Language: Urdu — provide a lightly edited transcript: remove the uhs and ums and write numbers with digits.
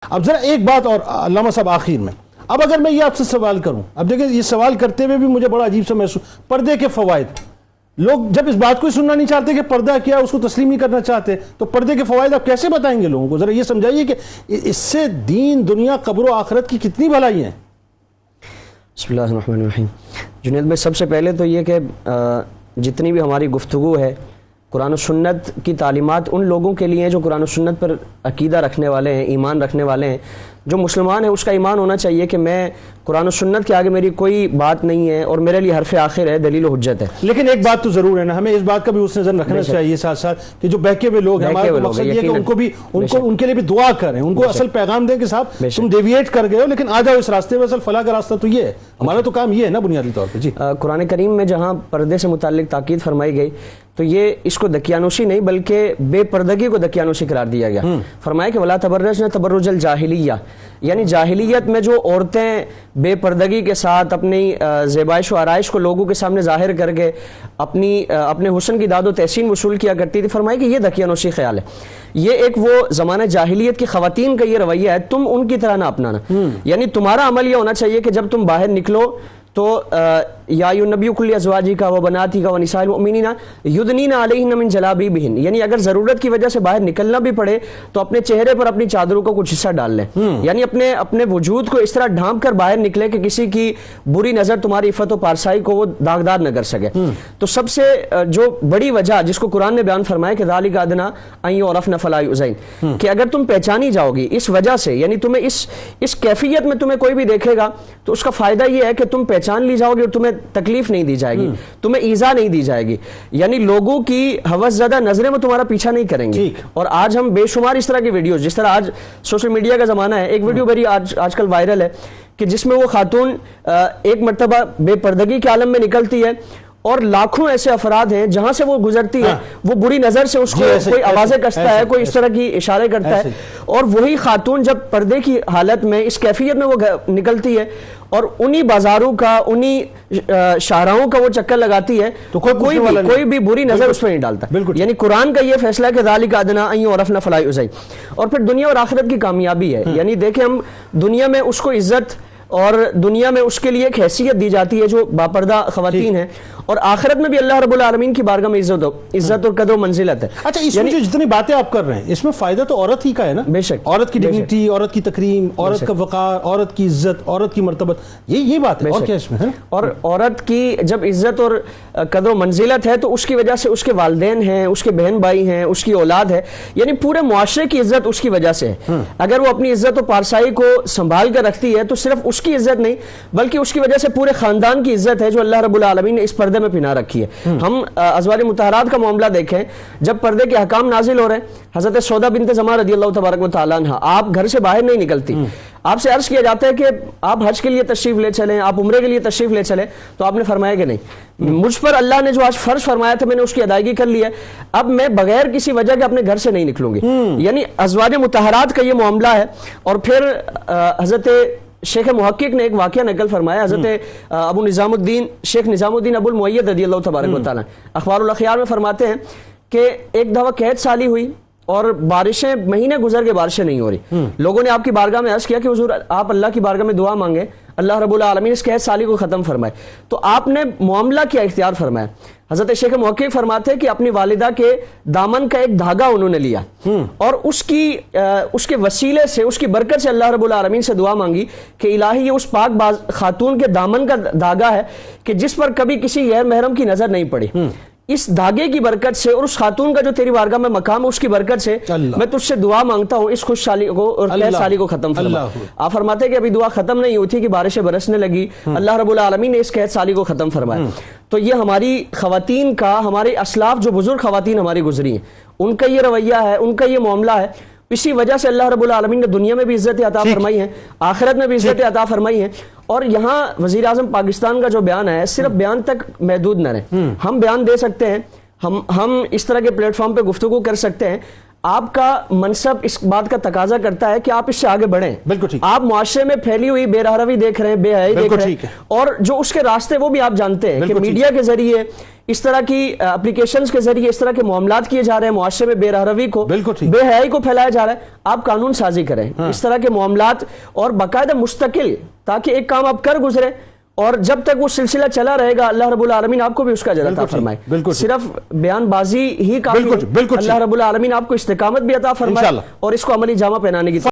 اب ذرا ایک بات اور علامہ صاحب آخر میں، اب اگر میں یہ آپ سے سوال کروں، اب دیکھیں یہ سوال کرتے ہوئے بھی مجھے بڑا عجیب سا محسوس، پردے کے فوائد، لوگ جب اس بات کو سننا نہیں چاہتے کہ پردہ کیا اس کو تسلیم نہیں کرنا چاہتے، تو پردے کے فوائد آپ کیسے بتائیں گے لوگوں کو؟ ذرا یہ سمجھائیے کہ اس سے دین، دنیا، قبر و آخرت کی کتنی بھلائی ہیں۔ بسم اللہ الرحمن الرحیم۔ جنید بھائی، سب سے پہلے تو یہ کہ جتنی بھی ہماری گفتگو ہے قرآن و سنت کی تعلیمات ان لوگوں کے لیے ہیں جو قرآن و سنت پر عقیدہ رکھنے والے ہیں، ایمان رکھنے والے ہیں۔ جو مسلمان ہے اس کا ایمان ہونا چاہیے کہ میں قرآن و سنت کے آگے میری کوئی بات نہیں ہے اور میرے لیے حرف آخر ہے، دلیل و حجت ہے۔ لیکن ایک بات تو ضرور ہے نا، ہمیں اس بات کا بھی اس نظر رکھنا چاہیے ساتھ ساتھ کہ جو بہکے ہوئے لوگ ہیں، ہمارا مقصد یہ کہ ان کو بھی ان کے لیے بھی دعا کریں، ان کو اصل پیغام دیں کہ صاحب تم ڈیویٹ کر گئے ہو لیکن آ جاؤ اس راستے میں، اصل فلاح کا راستہ تو یہ ہے، ہمارا تو کام یہ ہے نا بنیادی طور پہ۔ جی، قرآن کریم میں جہاں پردے سے متعلق تاکید فرمائی گئی تو یہ اس کو دقیانوسی نہیں بلکہ بے پردگی کو دقیانوسی قرار دیا گیا۔ فرمایا کہ ولا تبرجن تبرج الجاہلیہ، یعنی جاہلیت میں جو عورتیں بے پردگی کے ساتھ اپنی زیبائش و آرائش کو لوگوں کے سامنے ظاہر کر کے اپنے حسن کی داد و تحسین وصول کیا کرتی تھی، فرمایا کہ یہ دقیانوسی خیال ہے، یہ ایک وہ زمانہ جاہلیت کی خواتین کا یہ رویہ ہے، تم ان کی طرح نہ اپنانا۔ یعنی تمہارا عمل یہ ہونا چاہیے کہ جب تم باہر نکلو تو یا النبی کل ازواجی کا و بناتی کا و نساء المؤمنین یدنین علیہن من جلابیبہن، یعنی اگر ضرورت کی وجہ سے باہر نکلنا بھی پڑے تو اپنے چہرے پر اپنی چادروں کا کچھ حصہ ڈال لیں، یعنی اپنے وجود کو اس طرح ڈھانپ کر باہر نکلے کہ کسی کی بری نظر تمہاری عفت و پارسائی کو وہ داغدار نہ کر سکے۔ تو سب سے جو بڑی وجہ جس کو قرآن نے بیان فرمایا کہ ذالک ادنیٰ ان یعرفن فلا یؤذین، کہ اگر تم پہچانی جاؤ گی اس وجہ سے، یعنی تمہیں اس کیفیت میں تمہیں کوئی بھی دیکھے گا تو اس کا فائدہ یہ ہے کہ تم پہچان لی جاؤ گے اور تمہیں تکلیف نہیں دی جائے گی، تمہیں ایذا نہیں دی جائے گی، یعنی لوگوں کی ہوس زدہ نظریں وہ تمہارا پیچھا نہیں کریں گے۔ اور آج ہم بے شمار اس طرح کی ویڈیوز، جس طرح آج سوشل میڈیا کا زمانہ ہے، ایک ویڈیو بڑی آج کل وائرل ہے کہ جس میں وہ خاتون ایک مرتبہ بے پردگی کے عالم میں نکلتی ہے اور لاکھوں ایسے افراد ہیں جہاں سے وہ گزرتی ہے وہ بری نظر سے اس کو کوئی آوازیں کستا ہے، کوئی اس طرح کی اشارے کرتا ہے، اور وہی خاتون جب پردے کی حالت میں اس کیفیت میں وہ نکلتی ہے اور انہی بازاروں کا، انہی شاہراہوں کا وہ چکر لگاتی ہے تو کوئی بھی بری نظر اس پہ نہیں ڈالتا۔ یعنی قرآن کا یہ فیصلہ ہے کہ ذالک ادنیٰ ان یعرفن فلا یؤذین، اور پھر دنیا اور آخرت کی کامیابی ہے۔ یعنی دیکھیں ہم دنیا میں اس کو عزت اور دنیا میں اس کے لیے ایک حیثیت دی جاتی ہے جو باپردہ خواتین ہیں، اور آخرت میں بھی اللہ رب العالمین کی بارگاہ میں عزت اور قدر و منزلت ہے۔ اچھا، اس میں جو جتنی باتیں آپ کر رہے ہیں اس میں فائدہ تو عورت ہی کا ہے نا؟ بے شک، عورت کی ڈگنیٹی، عورت کی تکریم، عورت کا وقار، عورت کی عزت، عورت کی مرتبت، یہ بات ہے، اور کیا اس میں ہے؟ اور عورت کی جب عزت اور قدر و منزلت ہے تو اس کی وجہ سے اس کے والدین ہیں، اس کے بہن بھائی ہیں، اس کی اولاد ہے، یعنی پورے معاشرے کی عزت اس کی وجہ سے ہے۔ اگر وہ اپنی عزت و پارسائی کو سنبھال کر رکھتی ہے تو صرف اس کی عزت نہیں بلکہ اس کی وجہ سے پورے خاندان کی عزت ہے جو اللہ رب العالمین نے اس پردے میں پنا رکھی ہے۔ ہم ازواج مطہرات کا معاملہ دیکھیں، جب پردے کے احکام نازل ہو رہے ہیں، حضرت سودا بنت زمعہ رضی اللہ تبارک و تعالیٰ عنہا آپ گھر سے باہر نہیں نکلتی، آپ سے عرض کیا جاتا ہے کہ آپ حج کے لیے تشریف لے چلیں، آپ عمرے کے لیے تشریف لے چلیں، تو آپ نے فرمایا کہ نہیں، مجھ پر اللہ نے جو آج فرض فرمایا تھا میں نے اس کی ادائیگی کر لی ہے، اب میں بغیر کسی وجہ کے اپنے گھر سے نہیں نکلوں گی۔ یعنی ازواج مطہرات کا یہ معاملہ ہے۔ اور پھر حضرت شیخ محقق نے ایک واقعہ نقل فرمایا، حضرت شیخ نظام الدین ابو المؤید رضی اللہ تبارک و تعالیٰ اخبار الاخیار میں فرماتے ہیں کہ ایک دفعہ قحط سالی ہوئی اور بارشیں مہینے گزر کے بارشیں نہیں ہو رہی، لوگوں نے آپ کی بارگاہ میں عرض کیا کہ حضور آپ اللہ کی بارگاہ میں دعا مانگے، اللہ رب العالمین اس قحط سالی کو ختم فرمائے، تو آپ نے معاملہ کیا اختیار فرمایا؟ حضرت شیخ محقق فرماتے ہیں کہ اپنی والدہ کے دامن کا ایک دھاگا انہوں نے لیا اور اس کے وسیلے سے، اس کی برکت سے اللہ رب العالمین سے دعا مانگی کہ الہی یہ اس پاک خاتون کے دامن کا دھاگا ہے کہ جس پر کبھی کسی غیر محرم کی نظر نہیں پڑی، اس دھاگے کی برکت سے اور اس خاتون کا جو تیری بارگاہ میں مقام ہے اس کی برکت سے میں تجھ سے دعا مانگتا ہوں اس خوش سالی کو اور قحط سالی کو ختم فرما۔ آپ فرماتے ہیں کہ ابھی دعا ختم نہیں ہوئی تھی کہ بارشیں برسنے لگی، اللہ رب العالمین نے اس قحط سالی کو ختم فرمایا۔ تو یہ ہماری خواتین کا، ہمارے اسلاف جو بزرگ خواتین ہماری گزری ہیں، ان کا یہ رویہ ہے، ان کا یہ معاملہ ہے، اسی وجہ سے اللہ رب العالمین نے دنیا میں بھی عزت عطا فرمائی ہے، آخرت میں بھی عزت عطا فرمائی ہے۔ اور یہاں وزیر اعظم پاکستان کا جو بیان ہے صرف بیان تک محدود نہ رہے، ہم بیان دے سکتے ہیں، ہم اس طرح کے پلیٹ فارم پہ گفتگو کر سکتے ہیں، آپ کا منصب اس بات کا تقاضا کرتا ہے کہ آپ اس سے آگے بڑھیں. بالکل ٹھیک. آپ معاشرے میں پھیلی ہوئی بے رہروی دیکھ رہے ہیں, بے حیائی دیکھ رہے ہیں, اور جو اس کے راستے وہ بھی آپ جانتے ہیں کہ میڈیا کے ذریعے اس طرح کی اپلیکیشنز کے ذریعے اس طرح کے معاملات کیے جا رہے ہیں, معاشرے میں بے رہروی کو, بے حیائی کو پھیلایا جا رہا ہے. آپ قانون سازی کریں اس طرح کے معاملات, اور باقاعدہ مستقل, تاکہ ایک کام آپ کر گزرے, اور جب تک وہ سلسلہ چلا رہے گا اللہ رب العالمین آپ کو بھی اس کا اجر عطا فرمائے. صرف بیان بازی ہی کافی نہیں, اللہ رب العالمین آپ کو استقامت بھی عطا فرمائے اور اس کو عملی جامہ پہنانے کی